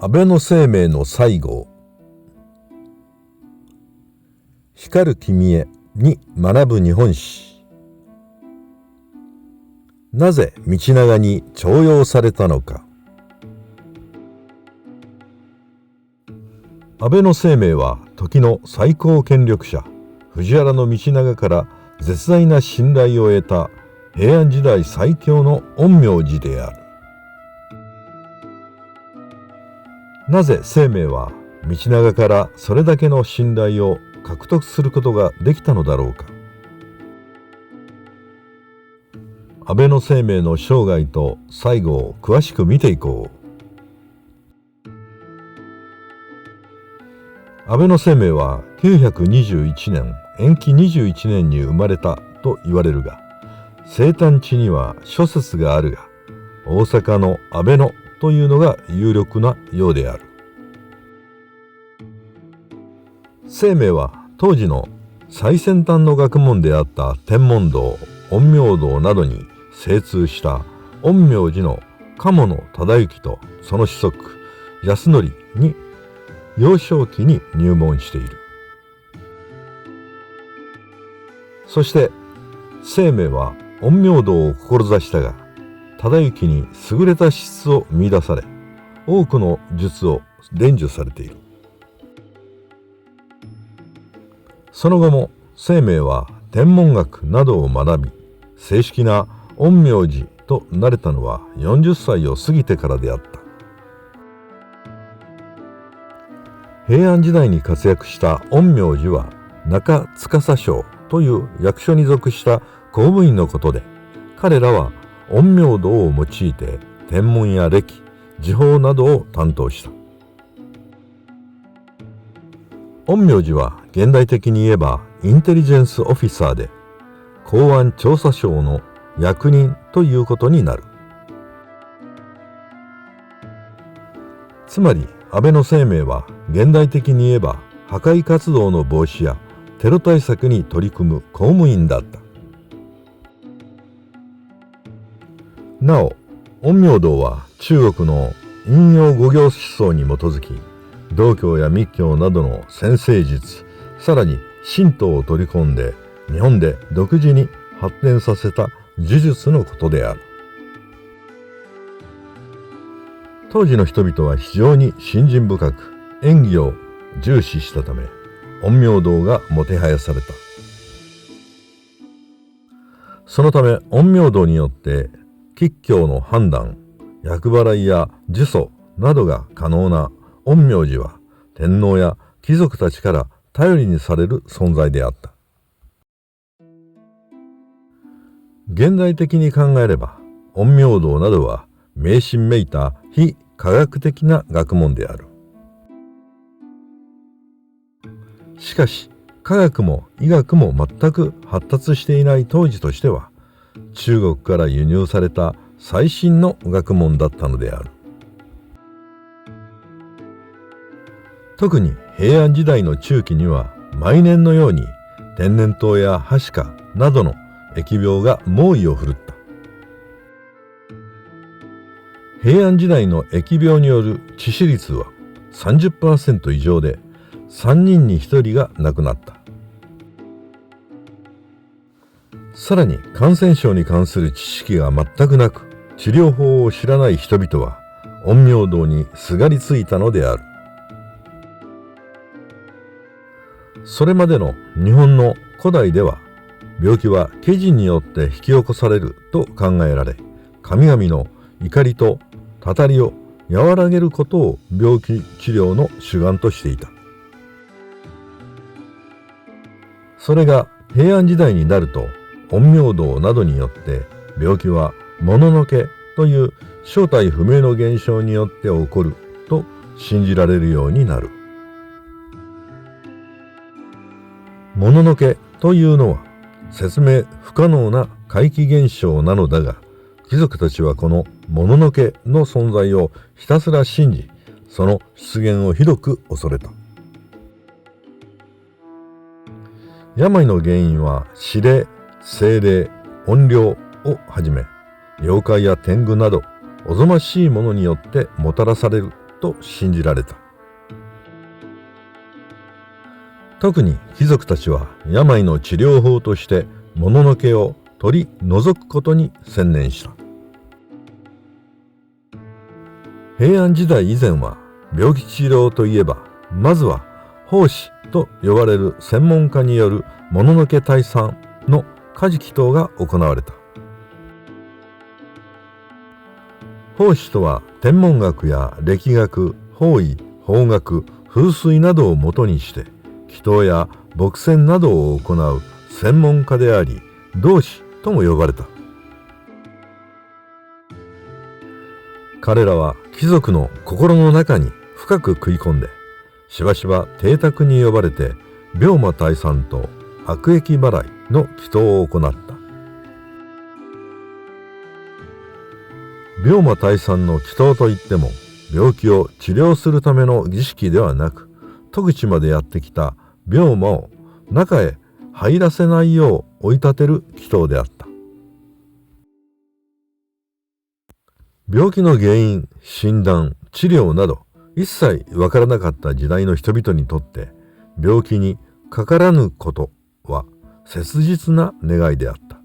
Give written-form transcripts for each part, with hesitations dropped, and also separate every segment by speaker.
Speaker 1: 安倍晴明の西郷。光る君へに学ぶ日本史。なぜ道長に重用されたのか。安倍晴明は時の最高権力者藤原道長から絶大な信頼を得た平安時代最強の陰陽師である。なぜ晴明は道長からそれだけの信頼を獲得することができたのだろうか。安倍晴明の生涯と最後を詳しく見ていこう。安倍晴明は921年延期21年に生まれたと言われるが、生誕地には諸説があるが、大阪の阿倍野というのが有力なようである。晴明は当時の最先端の学問であった天文道、陰陽道などに精通した陰陽師の鴨野忠之とその子息安則に幼少期に入門している。そして晴明は陰陽道を志したが、忠之に優れた資質を見出され、多くの術を伝授されている。その後も晴明は天文学などを学び、正式な陰陽師となれたのは40歳を過ぎてからであった。平安時代に活躍した陰陽師は中司省という役所に属した公務員のことで、彼らは陰陽道を用いて天文や暦、時報などを担当した。陰陽師は現代的に言えばインテリジェンスオフィサーで、公安調査省の役人ということになる。つまり安倍晴明は現代的に言えば破壊活動の防止やテロ対策に取り組む公務員だった。なお、陰陽道は中国の陰陽五行思想に基づき、道教や密教などの占星術、さらに神道を取り込んで日本で独自に発展させた呪術のことである。当時の人々は非常に信心深く演技を重視したため、陰陽道がもてはやされた。そのため陰陽道によって吉凶の判断、厄払いや呪詛などが可能な陰陽師は天皇や貴族たちから頼りにされる存在であった。現代的に考えれば陰陽道などは迷信めいた非科学的な学問である。しかし科学も医学も全く発達していない当時としては、中国から輸入された最新の学問だったのである。特に平安時代の中期には毎年のように天然痘やはしかなどの疫病が猛威を振るった。平安時代の疫病による致死率は 30% 以上で3人に1人が亡くなった。さらに感染症に関する知識が全くなく、治療法を知らない人々は陰陽道にすがりついたのである。それまでの日本の古代では、病気は怪人によって引き起こされると考えられ、神々の怒りとたたりを和らげることを病気治療の主眼としていた。それが平安時代になると、陰陽道などによって病気はもののけという正体不明の現象によって起こると信じられるようになる。もののけというのは説明不可能な怪奇現象なのだが、貴族たちはこのもののけの存在をひたすら信じ、その出現をひどく恐れた。病の原因は死霊、精霊、怨霊をはじめ、妖怪や天狗などおぞましいものによってもたらされると信じられた。特に貴族たちは病の治療法としてもののけを取り除くことに専念した。平安時代以前は病気治療といえば、まずは法師と呼ばれる専門家によるもののけ退散の家事祈祷が行われた。法師とは天文学や歴学、方位、方角、風水などをもとにして祈祷や卜筅などを行う専門家であり、道士とも呼ばれた。彼らは貴族の心の中に深く食い込んで、しばしば邸宅に呼ばれて病魔退散と悪疫払いの祈祷を行った。病魔退散の祈祷といっても、病気を治療するための儀式ではなく、戸口までやってきた病魔を中へ入らせないよう追い立てる祈祷であった。病気の原因、診断、治療など一切わからなかった時代の人々にとって、病気にかからぬことは切実な願いであった。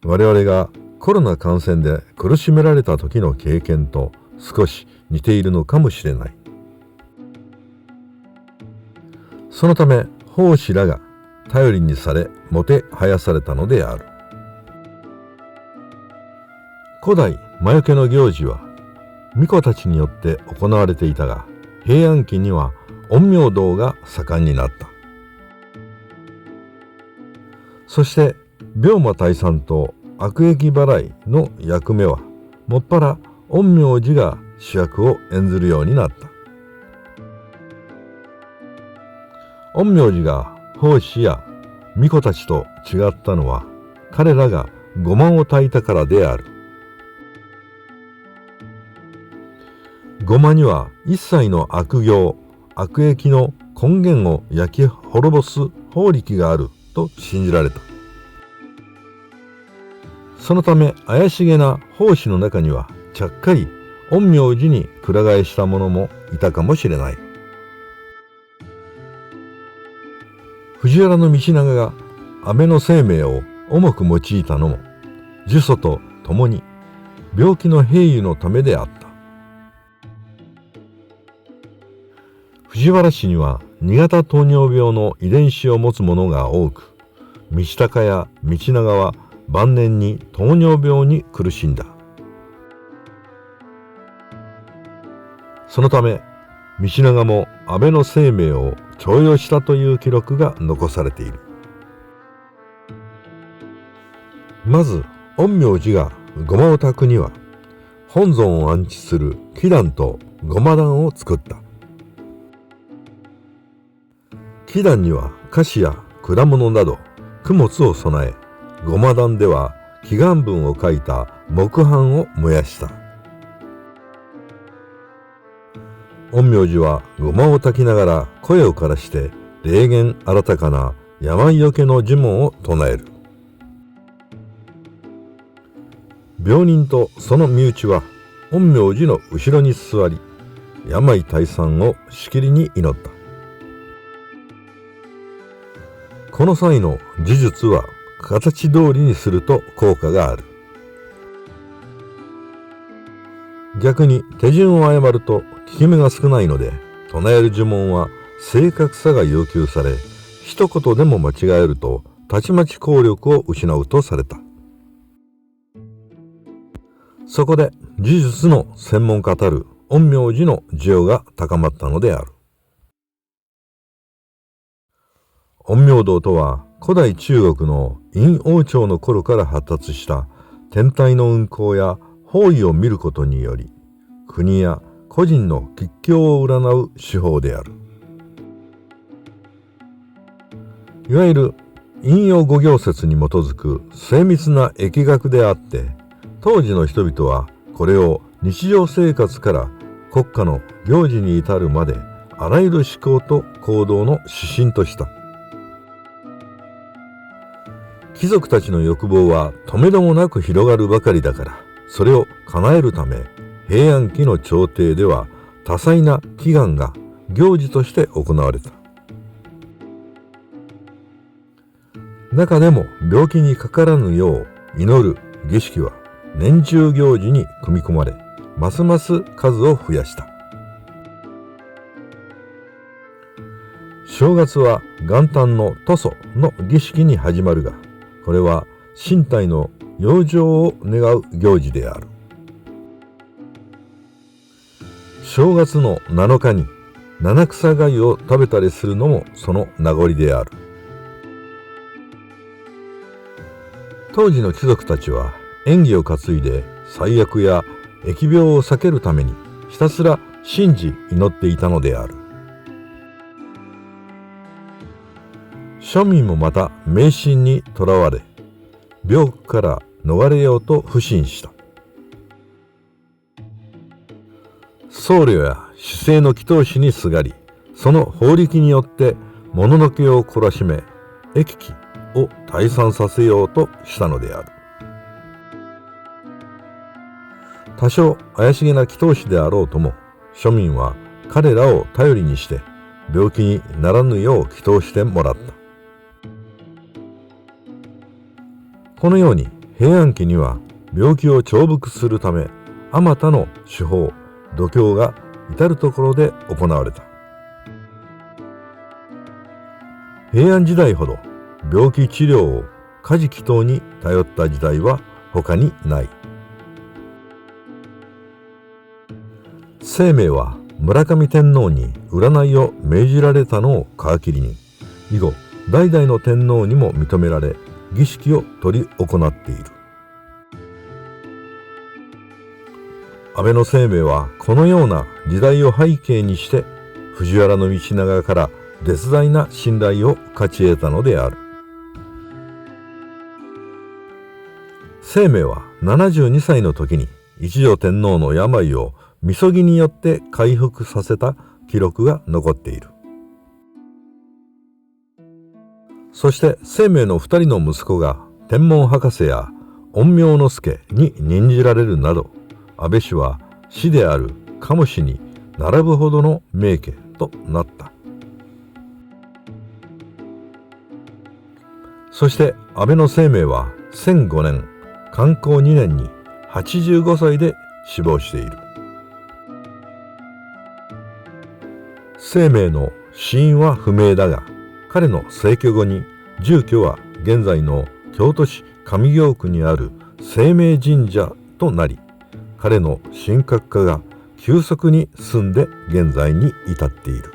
Speaker 1: 我々がコロナ感染で苦しめられた時の経験と少し似ているのかもしれない。そのため法師らが頼りにされもてはやされたのである。古代魔除けの行事は巫女たちによって行われていたが、平安期には陰陽道が盛んになった。そして病魔退散と悪疫払いの役目はもっぱら陰陽師が主役を演ずるようになった。陰陽師が法師や巫女たちと違ったのは、彼らがごまを焚いたからである。ごまには一切の悪行、悪疫の根源を焼き滅ぼす法力があると信じられた。そのため怪しげな法師の中にはちゃっかり陰陽師にくら替えした者もいたかもしれない。藤原道長が安倍晴明を重く用いたのも、呪詛とともに病気の平癒のためであった。藤原氏には2型糖尿病の遺伝子を持つ者が多く、道隆や道長は晩年に糖尿病に苦しんだ。そのため道長も安倍晴明を重用したという記録が残されている。まず陰陽師がごまを焚くには、本尊を安置する祈壇とごま壇を作った。祈壇には菓子や果物など供物を備え、ごま壇では祈願文を書いた木版を燃やした。陰陽師はごまを焚きながら声を枯らして霊言新たかな病よけの呪文を唱える。病人とその身内は陰陽師の後ろに座り、病退散をしきりに祈った。この際の呪術は形通りにすると効果がある。逆に手順を誤ると効き目が少ないので、唱える呪文は正確さが要求され、一言でも間違えるとたちまち効力を失うとされた。そこで呪術の専門家たる陰陽師の需要が高まったのである。陰陽道とは古代中国の殷王朝の頃から発達した天体の運行や方位を見ることにより、国や個人の吉凶を占う手法である。いわゆる陰陽五行説に基づく精密な疫学であって、当時の人々はこれを日常生活から国家の行事に至るまであらゆる思考と行動の指針とした。貴族たちの欲望はとめどもなく広がるばかりだから、それを叶えるため、平安期の朝廷では多彩な祈願が行事として行われた。中でも病気にかからぬよう祈る儀式は年中行事に組み込まれ、ますます数を増やした。正月は元旦の屠蘇の儀式に始まるが、これは身体の養生を願う行事である。正月の7日に七草がゆを食べたりするのもその名残である。当時の貴族たちは縁起を担いで災厄や疫病を避けるためにひたすら信じ祈っていたのである。庶民もまた迷信にとらわれ、病苦から逃れようと不信した。僧侶や主政の祈祷師にすがり、その法力によって物のけを懲らしめ、疫気を退散させようとしたのである。多少怪しげな祈祷師であろうとも、庶民は彼らを頼りにして病気にならぬよう祈祷してもらった。このように平安期には病気を重複するため、あまたの手法、度胸が至るところで行われた。平安時代ほど病気治療を家事祈祷に頼った時代は他にない。晴明は村上天皇に占いを命じられたのを皮切りに、以後代々の天皇にも認められ、儀式を執り行っている。安倍晴明はこのような時代を背景にして、藤原道長から絶大な信頼を勝ち得たのである。晴明は72歳の時に一条天皇の病をみそぎによって回復させた記録が残っている。そして晴明の2人の息子が天文博士や陰陽之助に任じられるなど、安倍氏は師である鴨氏に並ぶほどの名家となった。そして安倍晴明は1005年寛康2年に85歳で死亡している。晴明の死因は不明だが、彼の逝去後に住居は現在の京都市上京区にある晴明神社となり、彼の神格化が急速に進んで現在に至っている。